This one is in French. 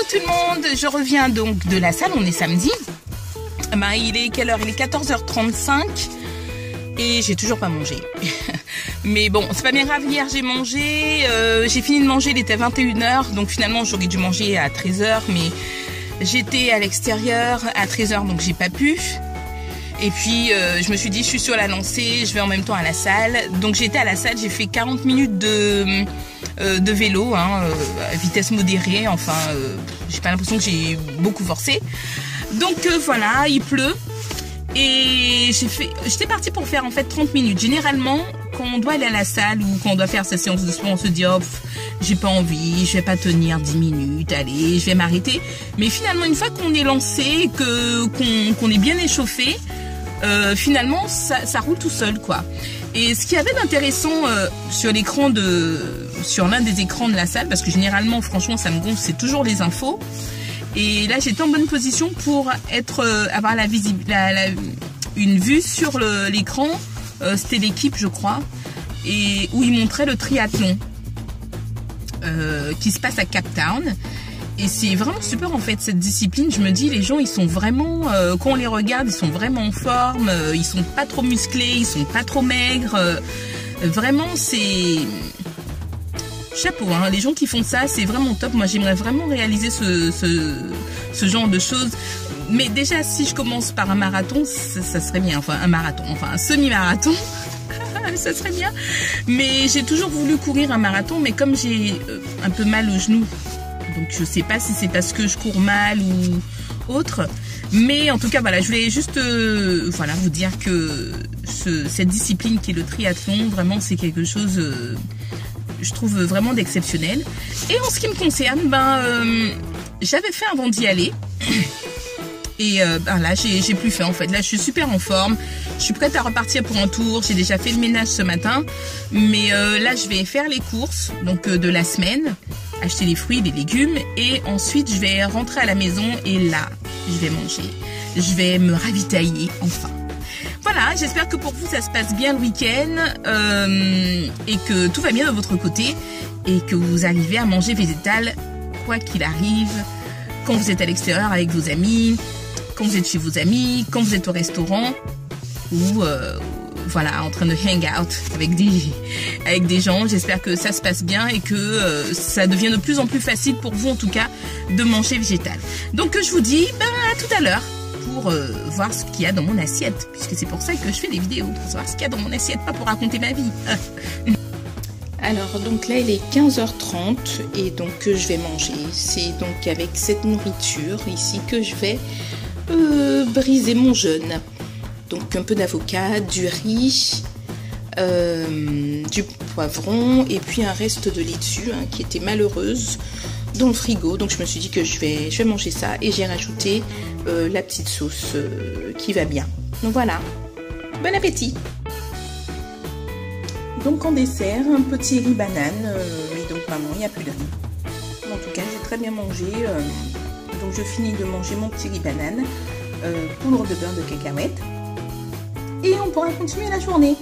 tout le monde, je reviens donc de la salle, on est samedi. Ben, il est quelle heure? Il est 14h35 et j'ai toujours pas mangé. Mais bon, c'est pas bien grave, hier j'ai mangé, j'ai fini de manger, il était 21h, donc finalement j'aurais dû manger à 13h, mais j'étais à l'extérieur à 13h, donc j'ai pas pu. Et puis je me suis dit, je suis sur la lancée, je vais en même temps à la salle. Donc j'étais à la salle, j'ai fait 40 minutes de vélo, hein, à vitesse modérée, enfin, j'ai pas l'impression que j'ai beaucoup forcé. Donc voilà, il pleut. Et j'étais partie pour faire en fait 30 minutes. Généralement, quand on doit aller à la salle ou quand on doit faire sa séance de sport, on se dit, oh, j'ai pas envie, je vais pas tenir 10 minutes, allez, je vais m'arrêter. Mais finalement, une fois qu'on est lancé, qu'on est bien échauffé, finalement, ça roule tout seul, quoi. Et ce qu'il y avait d'intéressant sur l'un des écrans de la salle, parce que généralement, franchement, ça me gonfle, c'est toujours les infos. Et là, j'étais en bonne position pour avoir une vue sur l'écran. C'était l'équipe, je crois, et où ils montraient le triathlon qui se passe à Cape Town. Et c'est vraiment super en fait cette discipline. Je me dis, les gens, ils sont vraiment, quand on les regarde, ils sont vraiment en forme. Ils sont pas trop musclés, ils sont pas trop maigres. Vraiment, c'est chapeau, hein. Les gens qui font ça, c'est vraiment top. Moi, j'aimerais vraiment réaliser ce genre de choses. Mais déjà, si je commence par un marathon, ça serait bien. Enfin, un semi-marathon, ça serait bien. Mais j'ai toujours voulu courir un marathon, mais comme j'ai un peu mal au genou, donc je sais pas si c'est parce que je cours mal ou autre. Mais en tout cas, voilà, je voulais juste voilà, vous dire que cette discipline qui est le triathlon, vraiment, c'est quelque chose... je trouve vraiment d'exceptionnel. Et en ce qui me concerne, j'avais fait avant d'y aller. Et là, j'ai plus fait en fait. Là, je suis super en forme. Je suis prête à repartir pour un tour. J'ai déjà fait le ménage ce matin. Mais là, je vais faire les courses donc de la semaine. Acheter les fruits, les légumes. Et ensuite, je vais rentrer à la maison. Et là, je vais manger. Je vais me ravitailler enfin. Voilà, j'espère que pour vous, ça se passe bien le week-end. Et que tout va bien de votre côté. Et que vous arrivez à manger végétal, quoi qu'il arrive. Quand vous êtes à l'extérieur avec vos amis, quand vous êtes chez vos amis, quand vous êtes au restaurant ou voilà, en train de hang out avec des gens. J'espère que ça se passe bien et que ça devient de plus en plus facile pour vous en tout cas de manger végétal. Donc je vous dis à tout à l'heure pour voir ce qu'il y a dans mon assiette, puisque c'est pour ça que je fais des vidéos, pour savoir ce qu'il y a dans mon assiette, pas pour raconter ma vie. Alors donc là il est 15h30 et donc je vais manger. C'est donc avec cette nourriture ici que je vais briser mon jeûne. Donc un peu d'avocat, du riz, du poivron et puis un reste de laitue qui était malheureuse dans le frigo. Donc je me suis dit que je vais manger ça et j'ai rajouté la petite sauce qui va bien. Donc voilà, bon appétit. Donc en dessert, un petit riz banane, mais donc maman, il n'y a plus de riz. En tout cas, j'ai très bien mangé, donc je finis de manger mon petit riz banane, poudre de beurre de cacahuète, et on pourra continuer la journée.